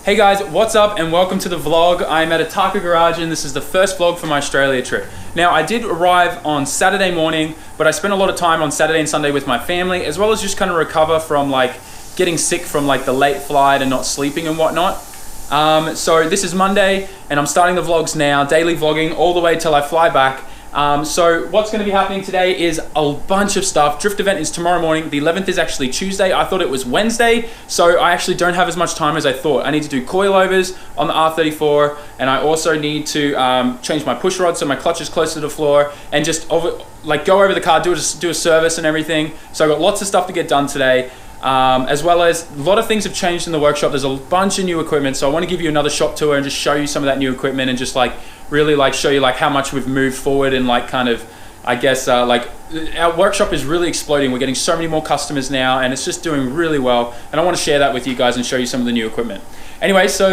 Hey guys, what's up and welcome to the vlog. I'm at a Taka garage and this is the first vlog for my Australia trip. Now I did arrive on Saturday morning, but I spent a lot of time on Saturday and Sunday with my family, as well as just kind of recover from like getting sick from like the late flight and not sleeping and whatnot. So this is Monday and I'm starting the vlogs now, daily vlogging all the way till I fly back. So what's going to be happening today is a bunch of stuff. Drift event is tomorrow morning. The 11th is actually Tuesday. I thought it was Wednesday, so I actually don't have as much time as I thought. I need to do coilovers on the R34, and I also need to change my push rod so my clutch is closer to the floor, and just go over the car, do a service and everything. So I've got lots of stuff to get done today. As well as a lot of things have changed in the workshop. There's a bunch of new equipment, so I want to give you another shop tour and just show you some of that new equipment and just really show you how much we've moved forward and I guess our workshop is really exploding. We're getting so many more customers now and it's just doing really well, and I want to share that with you guys and show you some of the new equipment. Anyway, so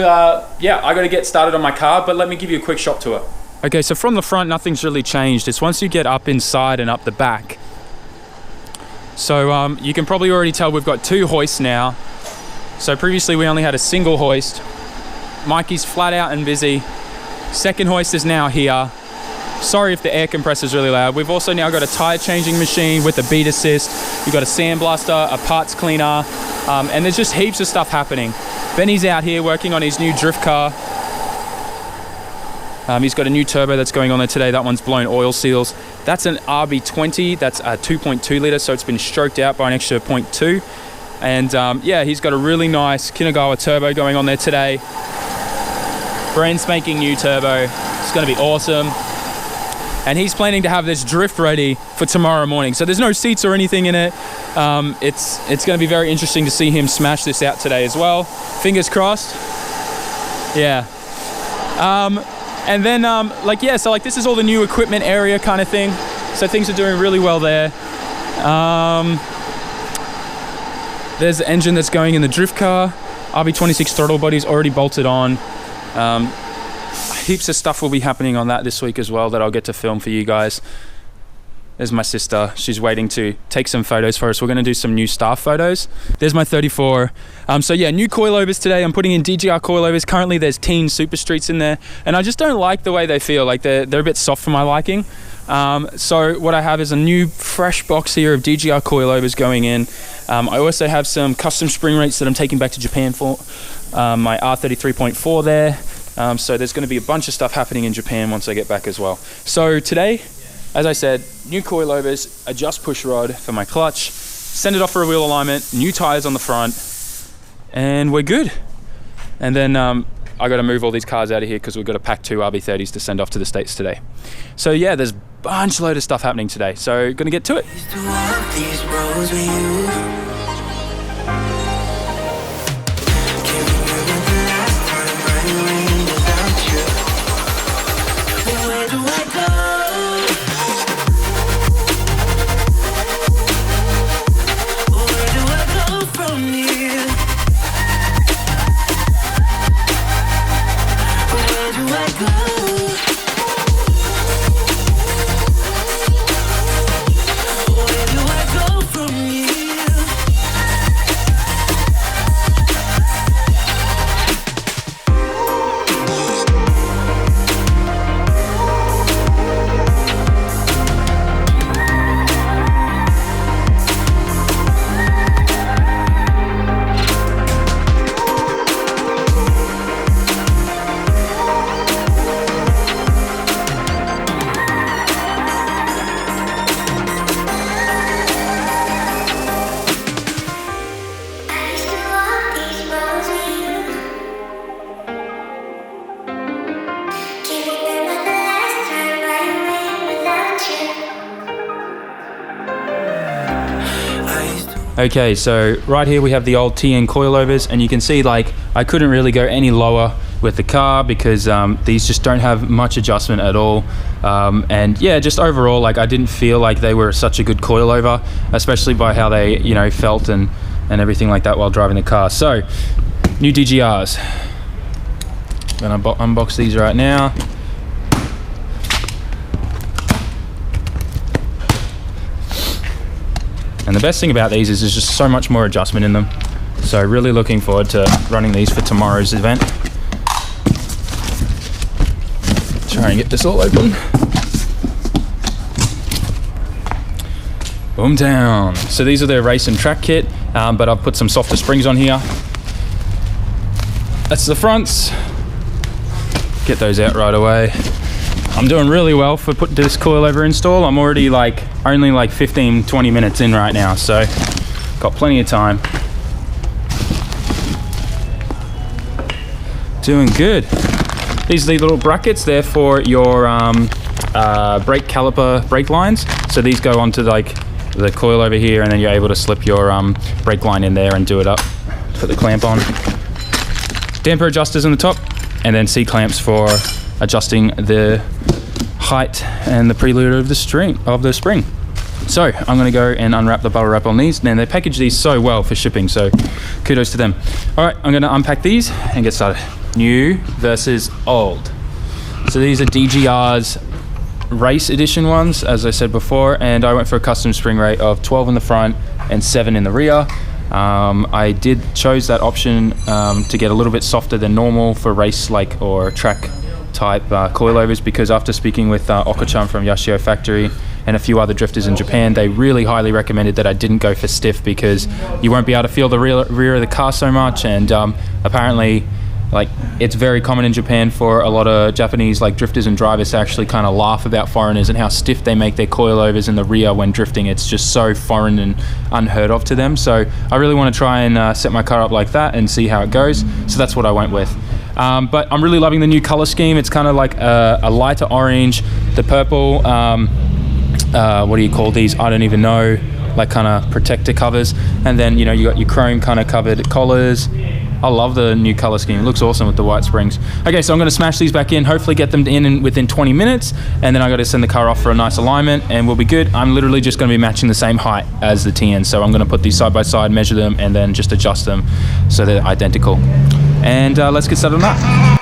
yeah, I got to get started on my car, but let me give you a quick shop tour. Okay, so from the front nothing's really changed. It's once you get up inside and up the back. So you can probably already tell we've got two hoists now. So previously we only had a single hoist. Mikey's flat out and busy. Second hoist is now here. Sorry if the air compressor is really loud. We've also now got a tire changing machine with a bead assist. We've got a sandblaster, a parts cleaner, and there's just heaps of stuff happening. Benny's out here working on his new drift car. He's got a new turbo that's going on there today. That one's blown oil seals. That's an RB20, that's a 2.2 litre, so it's been stroked out by an extra 0.2. And yeah, he's got a really nice Kinagawa turbo going on there today. Brand spanking new turbo. It's gonna be awesome. And he's planning to have this drift ready for tomorrow morning. So there's no seats or anything in it. It's gonna be very interesting to see him smash this out today as well. Fingers crossed. Yeah. And then, yeah, so this is all the new equipment area kind of thing. So things are doing really well there. There's the engine that's going in the drift car. RB26 throttle body's already bolted on. Heaps of stuff will be happening on that this week as well that I'll get to film for you guys. There's my sister. She's waiting to take some photos for us. We're going to do some new staff photos. There's my 34. So yeah, new coilovers today. I'm putting in DGR Coilovers. Currently there's Teen Super Streets in there, and I just don't like the way they feel. They're a bit soft for my liking. So what I have is a new fresh box here of DGR Coilovers going in. I also have some custom spring rates that I'm taking back to Japan for. My R33.4 there. So there's going to be a bunch of stuff happening in Japan once I get back as well. So today, as I said, new coilovers, adjust push rod for my clutch, send it off for a wheel alignment, new tires on the front, and we're good. And then I got to move all these cars out of here because we've got to pack 2 RB30s to send off to the States today. So yeah, there's a bunch load of stuff happening today. So gonna get to it. Okay, so right here we have the old TN coilovers, and you can see I couldn't really go any lower with the car because these just don't have much adjustment at all. And yeah, just overall, I didn't feel like they were such a good coilover, especially by how they, felt and everything like that while driving the car. So, new DGRs. I'm gonna unbox these right now. And the best thing about these is there's just so much more adjustment in them. So really looking forward to running these for tomorrow's event. Try and get this all open. Boomtown. So these are their race and track kit, but I've put some softer springs on here. That's the fronts. Get those out right away. I'm doing really well for putting this coilover install. I'm already only 15-20 minutes in right now, so got plenty of time. Doing good. These are the little brackets. They're for your brake caliper brake lines. So these go onto the coilover here, and then you're able to slip your brake line in there and do it up. Put the clamp on. Damper adjusters in the top, and then C-clamps for adjusting the height and the preload of the spring. So I'm going to go and unwrap the bubble wrap on these. And they package these so well for shipping, so kudos to them. All right, I'm going to unpack these and get started. New versus old. So these are DGR's race edition ones, as I said before, and I went for a custom spring rate of 12 in the front and 7 in the rear. I chose that option to get a little bit softer than normal for race or track type coilovers, because after speaking with Okochan from Yashio Factory and a few other drifters in Japan, they really highly recommended that I didn't go for stiff, because you won't be able to feel the rear of the car so much. And apparently it's very common in Japan for a lot of Japanese drifters and drivers to actually kind of laugh about foreigners and how stiff they make their coilovers in the rear when drifting. It's just so foreign and unheard of to them. So I really want to try and set my car up like that and see how it goes. So that's what I went with. But I'm really loving the new color scheme. It's kind of like a lighter orange, the purple, what do you call these? I don't even know, kind of protector covers. And then, you got your chrome kind of covered collars. I love the new color scheme. It looks awesome with the white springs. Okay, so I'm going to smash these back in, hopefully get them in within 20 minutes, and then I got to send the car off for a nice alignment, and we'll be good. I'm literally just going to be matching the same height as the TN, so I'm going to put these side by side, measure them, and then just adjust them so they're identical. And let's get started on that.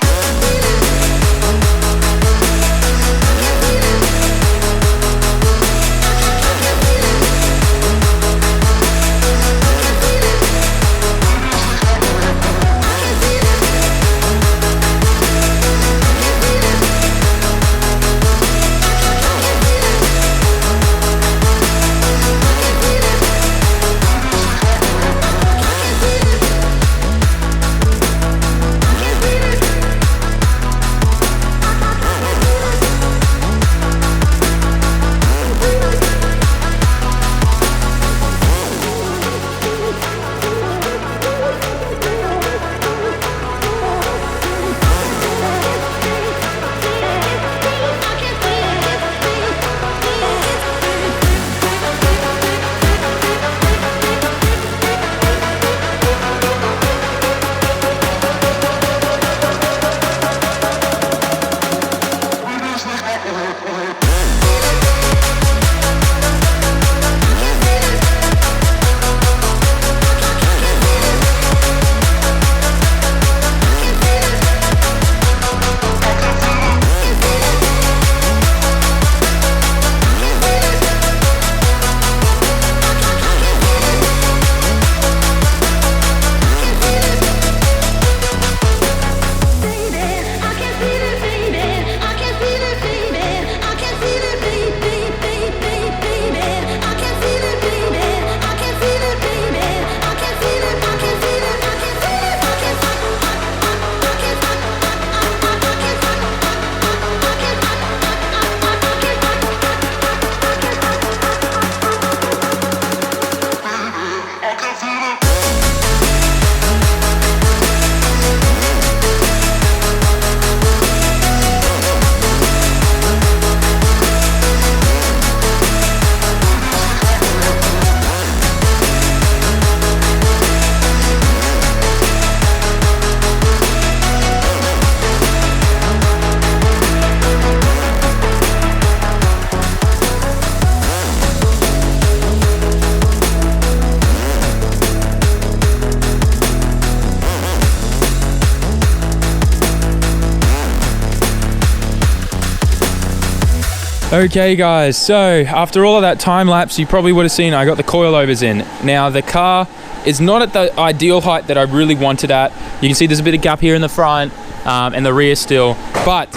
Okay guys, so after all of that time lapse, you probably would have seen I got the coilovers in. Now the car is not at the ideal height that I really wanted at. You can see there's a bit of gap here in the front and the rear still, but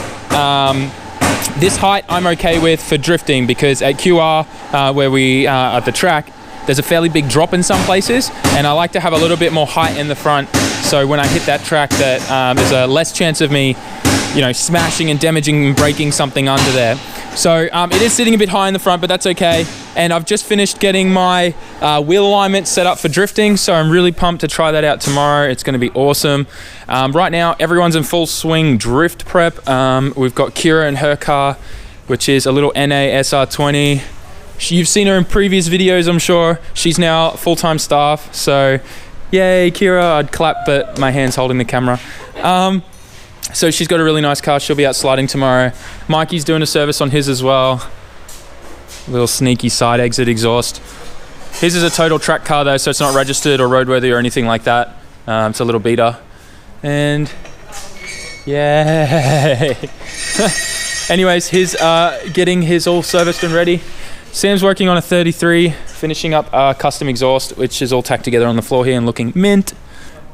this height I'm okay with for drifting, because at QR, where we are at the track, there's a fairly big drop in some places, and I like to have a little bit more height in the front, so when I hit that track that there's a less chance of me, you know, smashing and damaging and breaking something under there. So it is sitting a bit high in the front, but that's okay. And I've just finished getting my wheel alignment set up for drifting, so I'm really pumped to try that out tomorrow. It's going to be awesome. Right now, everyone's in full swing drift prep. We've got Kira and her car, which is a little NA SR20. You've seen her in previous videos, I'm sure. She's now full-time staff, so yay, Kira. I'd clap, but my hand's holding the camera. So she's got a really nice car. She'll be out sliding tomorrow. Mikey's doing a service on his as well. Little sneaky side exit exhaust. His is a total track car though, so it's not registered or roadworthy or anything like that. It's a little beater. And yay. Anyways, he's getting his all serviced and ready. Sam's working on a 33, finishing up our custom exhaust, which is all tacked together on the floor here and looking mint.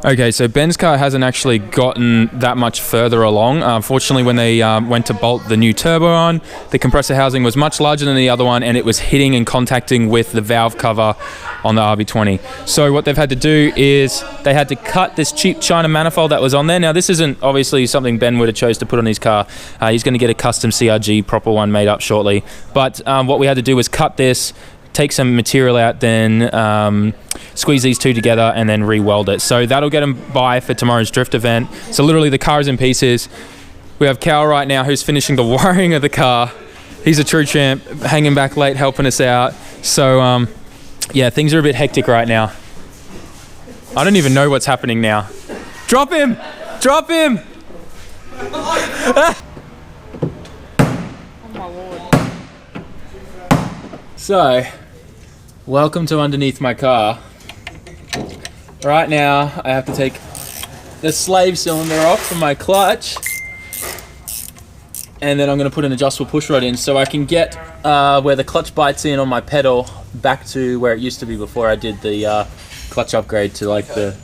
Okay, so Ben's car hasn't actually gotten that much further along. Unfortunately, when they went to bolt the new turbo on, the compressor housing was much larger than the other one, and it was hitting and contacting with the valve cover on the RB20. So what they've had to do is they had to cut this cheap China manifold that was on there. Now, this isn't obviously something Ben would have chose to put on his car. He's going to get a custom CRG proper one made up shortly. But what we had to do was cut this, take some material out, then squeeze these two together and then re-weld it. So that'll get him by for tomorrow's drift event. So literally the car is in pieces. We have Cal right now who's finishing the wiring of the car. He's a true champ, hanging back late, helping us out. So yeah, things are a bit hectic right now. I don't even know what's happening now. Drop him! Drop him! Oh my lord. So, welcome to underneath my car. Right now, I have to take the slave cylinder off from my clutch, and then I'm going to put an adjustable push rod in so I can get where the clutch bites in on my pedal back to where it used to be before I did the clutch upgrade to like the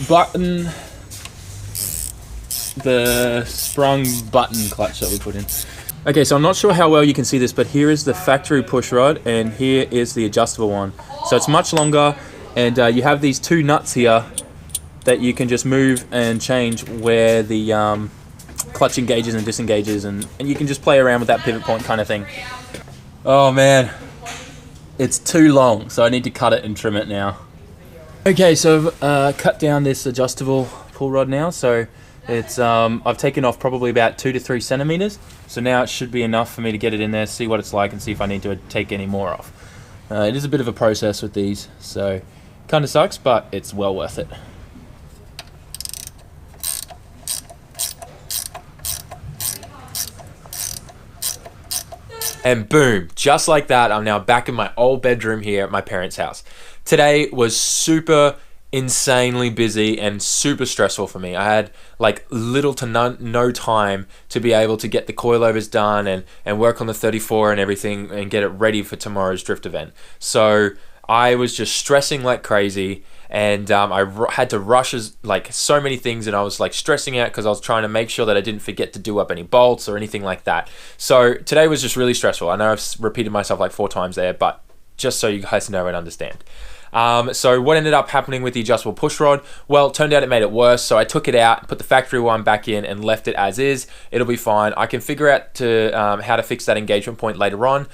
button, the sprung button clutch that we put in. Okay, so I'm not sure how well you can see this, but here is the factory push rod, and here is the adjustable one. So it's much longer, and you have these two nuts here that you can just move and change where the clutch engages and disengages, and you can just play around with that pivot point kind of thing. Oh man, it's too long, so I need to cut it and trim it now. Okay, so I've cut down this adjustable pull rod now, so it's I've taken off probably about 2 to 3 centimeters. So now it should be enough for me to get it in there, see what it's like, and see if I need to take any more off. It is a bit of a process with these, so kind of sucks, but it's well worth it. And boom, just like that, I'm now back in my old bedroom here at my parents' house. Today was super insanely busy and super stressful for me. I had like little to no time to be able to get the coilovers done and work on the 34 and everything and get it ready for tomorrow's drift event. So I was just stressing like crazy, and I had to rush like so many things, and I was like stressing out because I was trying to make sure that I didn't forget to do up any bolts or anything like that. So today was just really stressful. I know I've repeated myself like 4 times there, but just so you guys know and understand. So what ended up happening with the adjustable push rod? Well, it turned out it made it worse. So I took it out, put the factory one back in, and left it as is. It'll be fine. I can figure out how to fix that engagement point later on.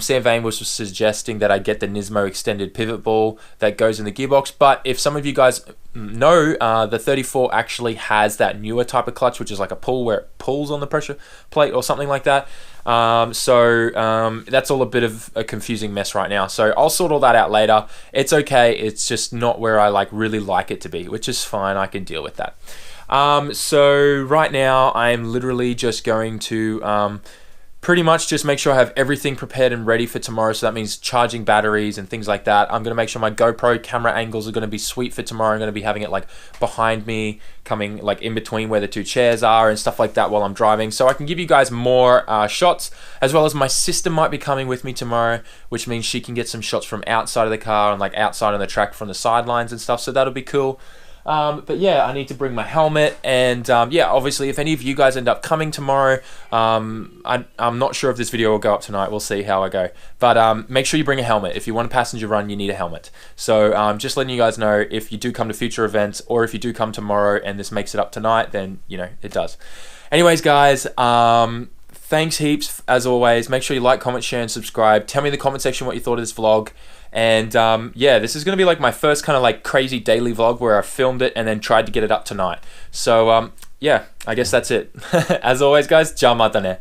Sam Vane was suggesting that I get the Nismo extended pivot ball that goes in the gearbox. But if some of you guys know, the 34 actually has that newer type of clutch, which is like a pull where it pulls on the pressure plate or something like that. That's all a bit of a confusing mess right now. So I'll sort all that out later. It's okay. It's just not where I really like it to be, which is fine. I can deal with that. So right now I'm literally just going to pretty much just make sure I have everything prepared and ready for tomorrow. So that means charging batteries and things like that. I'm going to make sure my GoPro camera angles are going to be sweet for tomorrow. I'm going to be having it like behind me, coming like in between where the two chairs are and stuff like that while I'm driving. So I can give you guys more shots, as well as my sister might be coming with me tomorrow, which means she can get some shots from outside of the car and like outside on the track from the sidelines and stuff. So that'll be cool. But yeah, I need to bring my helmet, and yeah, obviously if any of you guys end up coming tomorrow, I'm not sure if this video will go up tonight. We'll see how I go, but make sure you bring a helmet. If you want a passenger run, you need a helmet. So just letting you guys know, if you do come to future events, or if you do come tomorrow and this makes it up tonight, then you know it does. Anyways guys, thanks heaps as always. Make sure you like, comment, share and subscribe. Tell me in the comment section what you thought of this vlog. And yeah, this is gonna be like my first kind of like crazy daily vlog where I filmed it and then tried to get it up tonight. So yeah, I guess that's it. As always guys, ciao matane.